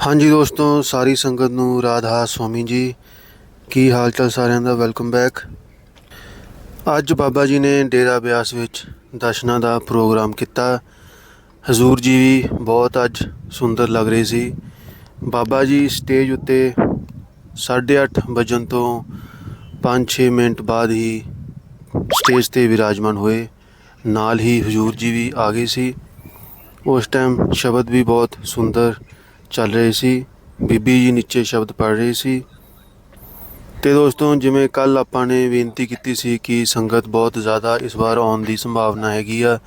हाँ जी दोस्तों, सारी संगत नूं राधा स्वामी जी। की हाल चाल सारिਆਂ ਦਾ ਵੈਲਕਮ ਬੈਕ। ਅੱਜ ਬਾਬਾ ਜੀ ਨੇ ਡੇਰਾ ਬਿਆਸ ਵਿੱਚ ਦਰਸ਼ਨਾਂ ਦਾ ਪ੍ਰੋਗਰਾਮ ਕੀਤਾ। ਹਜ਼ੂਰ ਜੀ ਵੀ ਬਹੁਤ ਅੱਜ ਸੁੰਦਰ ਲੱਗ ਰਹੇ ਸੀ। ਬਾਬਾ ਜੀ ਸਟੇਜ ਉੱਤੇ 8:30 ਵਜਣ ਤੋਂ 5-6 ਮਿੰਟ ਬਾਅਦ ਹੀ ਸਟੇਜ 'ਤੇ ਵਿਰਾਜਮਾਨ ਹੋਏ। ਨਾਲ ਹੀ ਹਜ਼ੂਰ ਜੀ ਵੀ ਆ ਗਏ ਸੀ। ਉਸ ਟਾਈਮ ਸ਼ਬਦ ਵੀ ਬਹੁਤ ਸੁੰਦਰ ਚੱਲ ਰਹੇ ਸੀ। ਬੀਬੀ ਜੀ ਨੀਚੇ ਸ਼ਬਦ ਪੜ੍ਹ ਰਹੀ ਸੀ। ਅਤੇ ਦੋਸਤੋ, ਜਿਵੇਂ ਕੱਲ੍ਹ ਆਪਾਂ ਨੇ ਬੇਨਤੀ ਕੀਤੀ ਸੀ ਕਿ ਸੰਗਤ ਬਹੁਤ ਜ਼ਿਆਦਾ ਇਸ ਵਾਰ ਆਉਣ ਦੀ ਸੰਭਾਵਨਾ ਹੈਗੀ ਆ,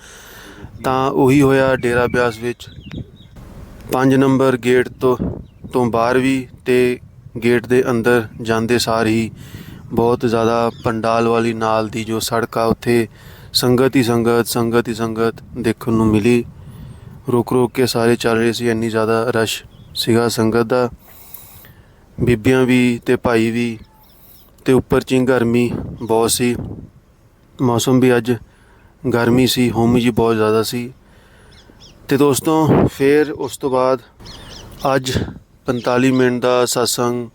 ਤਾਂ ਉਹੀ ਹੋਇਆ। ਡੇਰਾ ਬਿਆਸ ਵਿੱਚ 5 ਨੰਬਰ ਗੇਟ ਤੋਂ ਬਾਹਰ ਵੀ ਅਤੇ ਗੇਟ ਦੇ ਅੰਦਰ ਜਾਂਦੇ ਸਾਰ ਹੀ ਬਹੁਤ ਜ਼ਿਆਦਾ ਪੰਡਾਲ ਵਾਲੀ ਨਾਲ ਦੀ ਜੋ ਸੜਕ ਆ, ਉੱਥੇ ਸੰਗਤ ਹੀ ਸੰਗਤ ਦੇਖਣ ਨੂੰ ਮਿਲੀ। ਰੁਕ ਕੇ ਸਾਰੇ ਚੱਲ ਰਹੇ ਸੀ, ਇੰਨੀ ਜ਼ਿਆਦਾ ਰਸ਼ ਸੀਗਾ ਸੰਗਤ ਦਾ। ਬੀਬੀਆਂ ਵੀ ਅਤੇ ਭਾਈ ਵੀ, ਅਤੇ ਉੱਪਰ 'ਚ ਗਰਮੀ ਬਹੁਤ ਸੀ। ਮੌਸਮ ਵੀ ਅੱਜ ਗਰਮੀ ਸੀ, ਹੁੰਮ ਜੀ ਬਹੁਤ ਜ਼ਿਆਦਾ ਸੀ। ਅਤੇ ਦੋਸਤੋ, ਫਿਰ ਉਸ ਤੋਂ ਬਾਅਦ ਅੱਜ 45 ਮਿੰਟ ਦਾ ਸਤਸੰਗ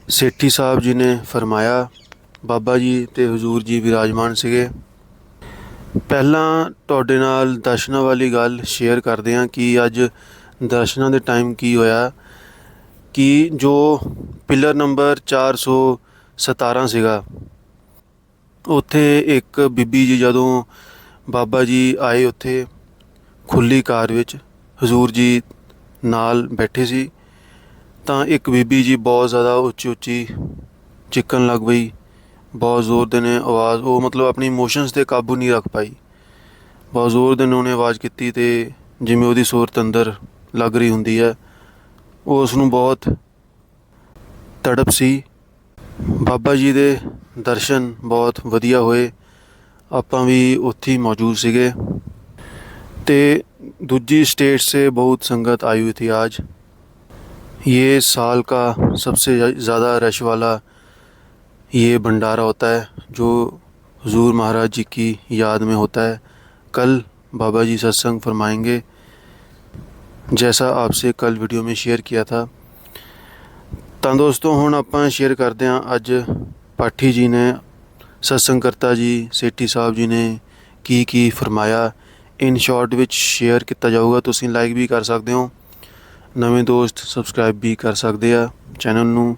ਸੇਠੀ ਸਾਹਿਬ ਜੀ ਨੇ ਫਰਮਾਇਆ। ਬਾਬਾ ਜੀ ਅਤੇ ਹਜ਼ੂਰ ਜੀ ਵਿਰਾਜਮਾਨ ਸੀਗੇ। ਪਹਿਲਾਂ ਤੁਹਾਡੇ ਨਾਲ ਦਰਸ਼ਨਾਂ ਵਾਲੀ ਗੱਲ ਸ਼ੇਅਰ ਕਰਦੇ ਹਾਂ ਕਿ ਅੱਜ ਦਰਸ਼ਨਾਂ ਦੇ ਟਾਈਮ ਕੀ ਹੋਇਆ ਕਿ ਜੋ ਪਿਲਰ ਨੰਬਰ 417 ਸੀਗਾ, ਉੱਥੇ ਇੱਕ ਬੀਬੀ ਜੀ ਜਦੋਂ ਬਾਬਾ ਜੀ ਆਏ, ਉੱਥੇ ਖੁੱਲ੍ਹੀ ਕਾਰ ਵਿੱਚ ਹਜ਼ੂਰ ਜੀ ਨਾਲ ਬੈਠੇ ਸੀ, ਤਾਂ ਇੱਕ ਬੀਬੀ ਜੀ ਬਹੁਤ ਜ਼ਿਆਦਾ ਉੱਚੀ ਚੀਕਣ ਲੱਗ ਪਈ। ਬਹੁਤ ਜ਼ੋਰ ਦੇ ਨੇ ਆਵਾਜ਼, ਉਹ ਮਤਲਬ ਆਪਣੀ ਇਮੋਸ਼ਨਸ 'ਤੇ ਕਾਬੂ ਨਹੀਂ ਰੱਖ ਪਾਈ। ਬਹੁਤ ਜ਼ੋਰ ਦੇ ਨੇ ਉਹਨੇ ਆਵਾਜ਼ ਕੀਤੀ, ਅਤੇ ਜਿਵੇਂ ਉਹਦੀ ਸੂਰਤ ਅੰਦਰ ਲੱਗ ਰਹੀ ਹੁੰਦੀ ਹੈ, ਉਸ ਨੂੰ ਬਹੁਤ ਤੜਪ ਸੀ। ਬਾਬਾ ਜੀ ਦੇ ਦਰਸ਼ਨ ਬਹੁਤ ਵਧੀਆ ਹੋਏ। ਆਪਾਂ ਵੀ ਉੱਥੇ ਮੌਜੂਦ ਸੀਗੇ। ਅਤੇ दूसरी स्टेट से बहुत संगत आई हुई थी। आज ये साल का सबसे ज़्यादा रश वाला ये भंडारा होता है, जो हुजूर महाराज जी की याद में होता है। कल बाबा जी सत्संग फरमाएंगे, जैसा आपसे कल वीडियो में शेयर किया था। ਤਾਂ ਦੋਸਤੋ, ਹੁਣ ਆਪਾਂ ਸ਼ੇਅਰ ਕਰਦੇ ਹਾਂ ਅੱਜ ਪਾਠੀ ਜੀ ਨੇ, ਸਤਸੰਗ ਕਰਤਾ ਜੀ ਸੇਠੀ ਸਾਹਿਬ ਜੀ ਨੇ ਕੀ ਫਰਮਾਇਆ। ਇਨ ਸ਼ਾਰਟ ਵਿੱਚ ਸ਼ੇਅਰ ਕੀਤਾ ਜਾਊਗਾ। ਤੁਸੀਂ ਲਾਈਕ ਵੀ ਕਰ ਸਕਦੇ ਹੋ, ਨਵੇਂ ਦੋਸਤ ਸਬਸਕ੍ਰਾਈਬ ਵੀ ਕਰ ਸਕਦੇ ਆ ਚੈਨਲ ਨੂੰ,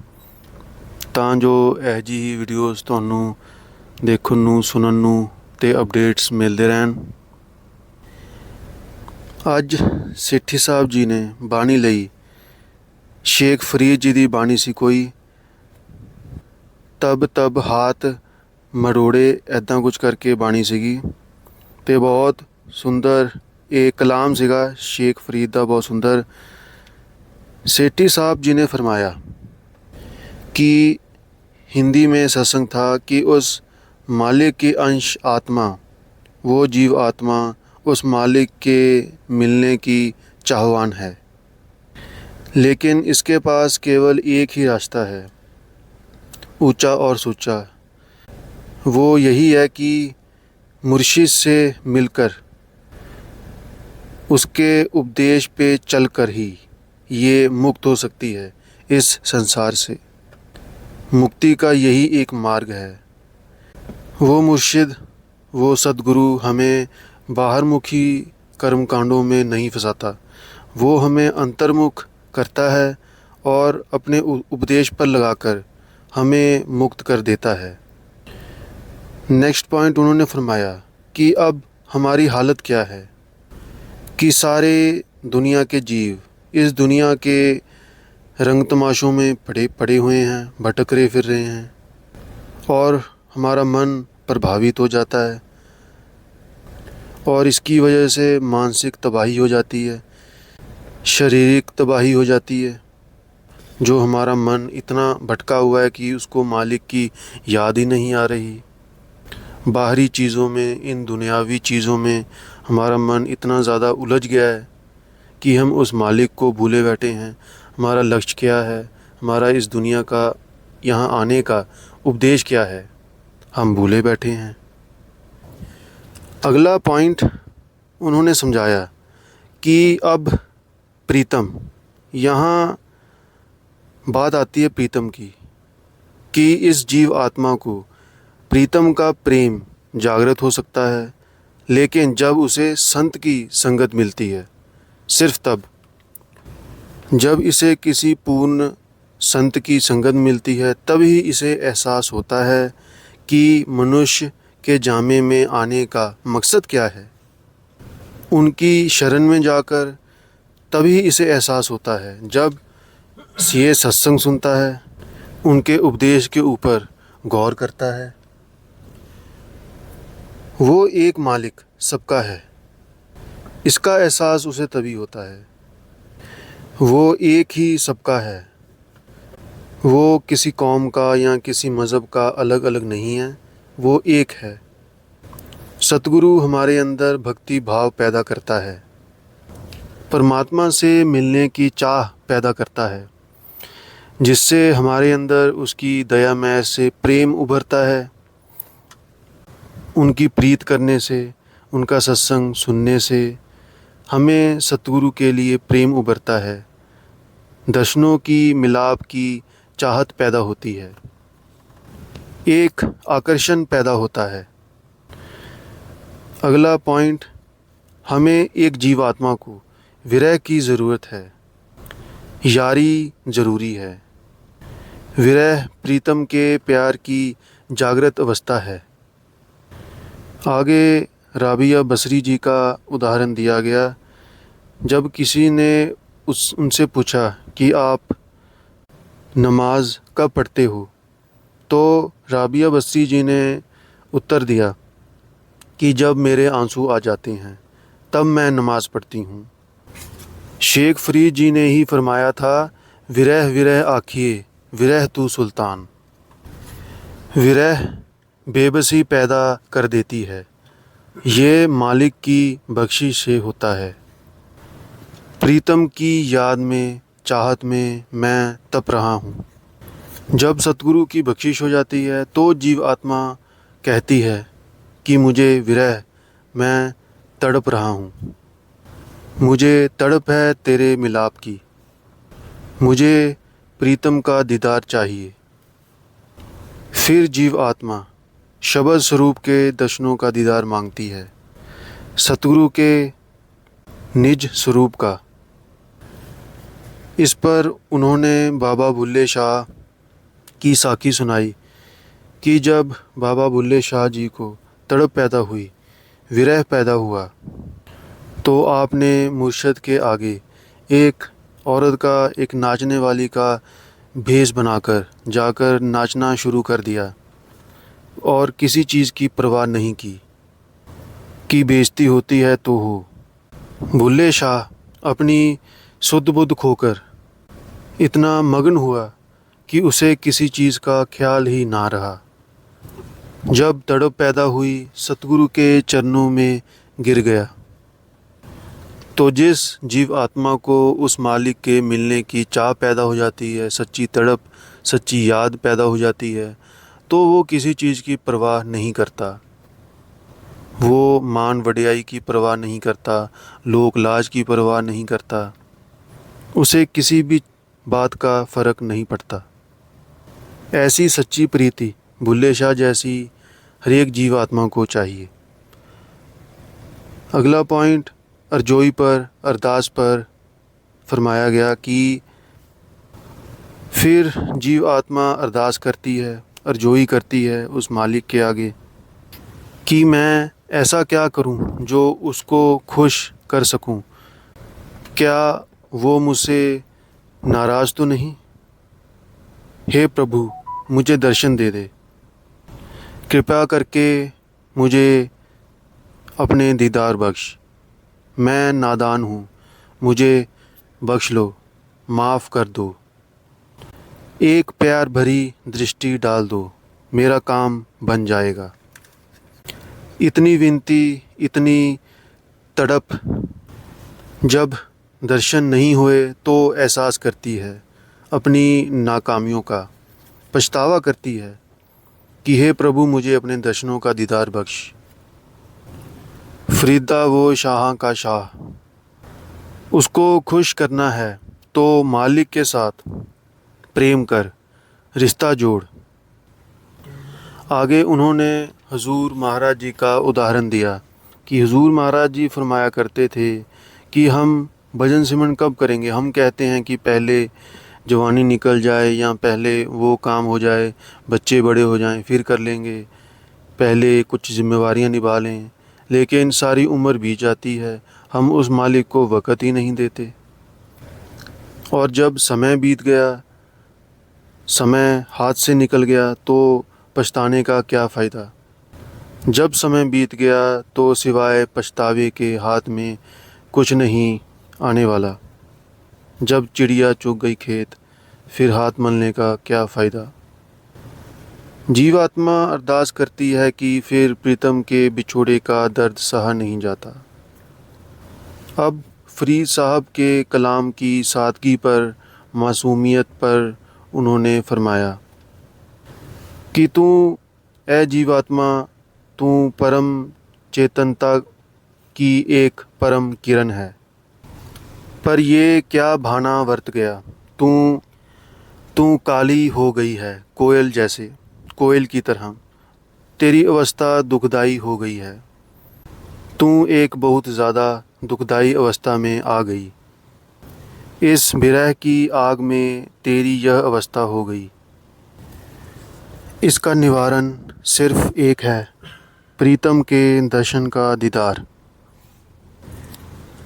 ਤਾਂ ਜੋ ਇਹੋ ਜਿਹੀ ਵੀਡੀਓਜ਼ ਤੁਹਾਨੂੰ ਦੇਖਣ ਨੂੰ, ਸੁਣਨ ਨੂੰ ਅਤੇ ਅਪਡੇਟਸ ਮਿਲਦੇ ਰਹਿਣ। ਅੱਜ ਸੇਠੀ ਸਾਹਿਬ ਜੀ ਨੇ ਬਾਣੀ ਲਈ। ਸ਼ੇਖ ਫਰੀਦ ਜੀ ਦੀ ਬਾਣੀ ਸੀ ਕੋਈ, ਤਬ ਹਾਥ ਮਰੋੜੇ, ਇੱਦਾਂ ਕੁਝ ਕਰਕੇ ਬਾਣੀ ਸੀਗੀ, ਅਤੇ ਬਹੁਤ ਸੁੰਦਰ ਇਹ ਕਲਾਮ ਸੀਗਾ ਸ਼ੇਖ ਫਰੀਦ ਦਾ, ਬਹੁਤ ਸੁੰਦਰ। सेठी साहब जी ने फरमाया कि हिंदी में सत्संग था कि उस मालिक की अंश आत्मा, वो जीव आत्मा उस मालिक के मिलने की चाहवान है, लेकिन इसके पास केवल एक ही रास्ता है, ऊंचा और सूचा। वो यही है कि मुर्शिद से मिलकर उसके उपदेश पे चलकर ही ये मुक्त हो सकती है इस संसार से। मुक्ति का यही एक मार्ग है। वो मुर्शिद, वो सद्गुरु हमें बाहरमुखी कर्मकांडों में नहीं फंसाता, वो हमें अंतर्मुख करता है और अपने उपदेश पर लगाकर हमें मुक्त कर देता है। नेक्स्ट पॉइंट उन्होंने फरमाया कि अब हमारी हालत क्या है कि सारे दुनिया के जीव इस दुनिया के रंग तमाशों में पड़े हुए हैं, भटक रहे फिर रहे हैं, और हमारा मन प्रभावित हो जाता है, और इसकी वजह से मानसिक तबाही हो जाती है, शारीरिक तबाही हो जाती है। जो हमारा मन इतना भटका हुआ है कि उसको मालिक की याद ही नहीं आ रही। बाहरी चीज़ों में, इन दुनियावी चीज़ों में हमारा मन इतना ज़्यादा उलझ गया है कि हम उस मालिक को भूले बैठे हैं। हमारा लक्ष्य क्या है, हमारा इस दुनिया का यहाँ आने का उपदेश क्या है, हम भूले बैठे हैं। अगला पॉइंट उन्होंने समझाया कि अब प्रीतम, यहाँ बात आती है प्रीतम की, कि इस जीव आत्मा को प्रीतम का प्रेम जागृत हो सकता है, लेकिन जब उसे संत की संगत मिलती है, सिर्फ तब। जब इसे किसी पूर्ण संत की संगत मिलती है, तभी इसे एहसास होता है कि मनुष्य के जामे में आने का मकसद क्या है। उनकी शरण में जाकर तभी इसे एहसास होता है। जब ये सत्संग सुनता है, उनके उपदेश के ऊपर गौर करता है, वो एक मालिक सबका है, इसका एहसास उसे तभी होता है। वो एक ही सबका है, वो किसी कौम का या किसी मज़हब का अलग अलग नहीं है, वो एक है। सतगुरु हमारे अंदर भक्ति भाव पैदा करता है, परमात्मा से मिलने की चाह पैदा करता है, जिससे हमारे अंदर उसकी दयामय से प्रेम उभरता है। उनकी प्रीत करने से, उनका सत्संग सुनने से हमें सतगुरु के लिए प्रेम उभरता है, दर्शनों की मिलाप की चाहत पैदा होती है, एक आकर्षण पैदा होता है। अगला पॉइंट, हमें एक जीवात्मा को विरह की ज़रूरत है, यारी ज़रूरी है। विरह प्रीतम के प्यार की जागृत अवस्था है। आगे राबिया बसरी जी का उदाहरण दिया गया। जब किसी ने उनसे पूछा कि आप नमाज कब पढ़ते हो, तो राबिया बसरी जी ने उत्तर दिया कि जब मेरे आंसू आ जाते हैं तब मैं नमाज़ पढ़ती हूँ। शेख फरीद जी ने ही फरमाया था, विरह विरह आखिए विरह तू सुल्तान। विरह बेबसी पैदा कर देती है, ये मालिक की बख्शिश से होता है। प्रीतम की याद में, चाहत में मैं तप रहा हूँ। जब सतगुरु की बख्शिश हो जाती है तो जीव आत्मा कहती है कि मुझे विरह, मैं तड़प रहा हूँ, मुझे तड़प है तेरे मिलाप की, मुझे प्रीतम का दीदार चाहिए। फिर जीव आत्मा शब्द स्वरूप के दर्शनों का दीदार मांगती है, सतगुरु के निज स्वरूप का। इस पर उन्होंने बाबा बुल्ले शाह की साखी सुनाई कि जब बाबा बुल्ले शाह जी को तड़प पैदा हुई, विरह पैदा हुआ, तो आपने मुर्शद के आगे एक औरत का, एक नाचने वाली का भेष बनाकर जाकर नाचना शुरू कर दिया और किसी चीज़ की परवाह नहीं की कि बेइज्जती होती है तो हो। बुल्ले शाह अपनी सुध बुध खोकर इतना मगन हुआ कि उसे किसी चीज़ का ख्याल ही ना रहा। जब तड़प पैदा हुई, सतगुरु के चरणों में गिर गया, तो जिस जीव आत्मा को उस मालिक के मिलने की चाह पैदा हो जाती है, सच्ची तड़प, सच्ची याद पैदा हो जाती है, तो वो किसी चीज़ की परवाह नहीं करता। वो मान वडियाई की परवाह नहीं करता, लोक लाज की परवाह नहीं करता, उसे किसी भी बात का फ़र्क नहीं पड़ता। ऐसी सच्ची प्रीति बुल्ले शाह जैसी हर एक जीव आत्मा को चाहिए। अगला पॉइंट, अर्जोई पर, अरदास पर फरमाया गया कि फिर जीव आत्मा अरदास करती है, अर्जोई करती है उस मालिक के आगे कि मैं ऐसा क्या करूं जो उसको खुश कर सकूं, क्या वो मुझसे नाराज़ तो नहीं। हे प्रभु, मुझे दर्शन दे दे, कृपया करके मुझे अपने दीदार बख्श, मैं नादान हूँ, मुझे बख्श लो, माफ़ कर दो, एक प्यार भरी दृष्टि डाल दो, मेरा काम बन जाएगा। इतनी विनती, इतनी तड़प जब दर्शन नहीं हुए तो एहसास करती है अपनी नाकामियों का, पछतावा करती है कि हे प्रभु, मुझे अपने दर्शनों का दीदार बख्श। फरीदा वो शाह का शाह, उसको खुश करना है तो मालिक के साथ प्रेम कर, रिश्ता जोड़। आगे उन्होंने हुजूर महाराज जी का उदाहरण दिया कि हुजूर महाराज जी फरमाया करते थे कि हम भजन सिमरन कब करेंगे। हम कहते हैं कि पहले जवानी निकल जाए या पहले वो काम हो जाए, बच्चे बड़े हो जाएं, फिर कर लेंगे, पहले कुछ ज़िम्मेवारियां निभा लें। लेकिन सारी उम्र बीत जाती है, हम उस मालिक को वक़्त ही नहीं देते। और जब समय बीत गया, समय हाथ से निकल गया, तो पछताने का क्या फ़ायदा। जब समय बीत गया तो सिवाय पछतावे के हाथ में कुछ नहीं आने वाला। जब चिड़िया चुग गई खेत, फिर हाथ मलने का क्या फ़ायदा। जीवात्मा अरदास करती है कि फिर प्रीतम के बिछोड़े का दर्द सहा नहीं जाता। अब फरीद साहब के कलाम की सादगी पर, मासूमियत पर उन्होंने फरमाया कि तू ए जीवात्मा, तू परम चेतनता की एक परम किरण है, पर ये क्या भाना वर्त गया। तू काली हो गई है, कोयल जैसे, कोयल की तरह तेरी अवस्था दुखदाई हो गई है। तू एक बहुत ज़्यादा दुखदाई अवस्था में आ गई। इस विरह की आग में तेरी यह अवस्था हो गई। इसका निवारण सिर्फ एक है, प्रीतम के दर्शन का दीदार।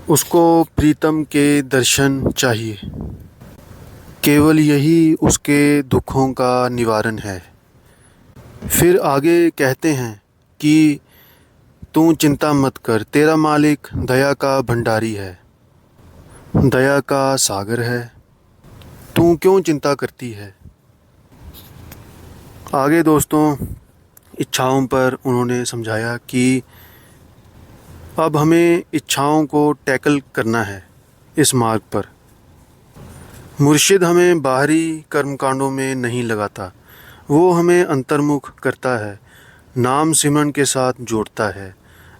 उसको प्रीतम के दर्शन चाहिए, केवल यही उसके दुखों का निवारण है। फिर आगे कहते हैं कि तू चिंता मत कर, तेरा मालिक दया का भंडारी है, दया का सागर है, तू क्यों चिंता करती है। आगे दोस्तों इच्छाओं पर उन्होंने समझाया कि अब हमें इच्छाओं को टैकल करना है इस मार्ग पर। मुर्शिद हमें बाहरी कर्मकांडों में नहीं लगाता, वो हमें अंतर्मुख करता है, नाम सिमरन के साथ जोड़ता है,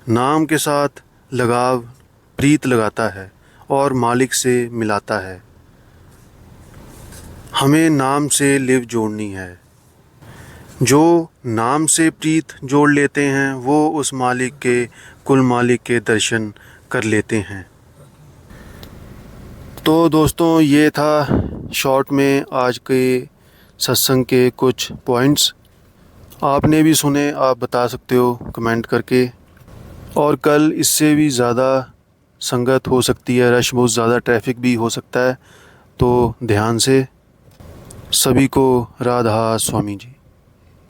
नाम के साथ लगाव प्रीत लगाता है और मालिक से मिलाता है। हमें नाम से लिव जोड़नी है। जो नाम से प्रीत जोड़ लेते हैं वो उस मालिक के, कुल मालिक के दर्शन कर लेते हैं। तो दोस्तों ये था शॉर्ट में आज के सत्संग के कुछ पॉइंट्स। आपने भी सुने, आप बता सकते हो कमेंट करके। और कल इससे भी ज़्यादा संगत हो सकती है, रश बहुत ज़्यादा, ट्रैफिक भी हो सकता है, तो ध्यान से। सभी को राधा स्वामी जी।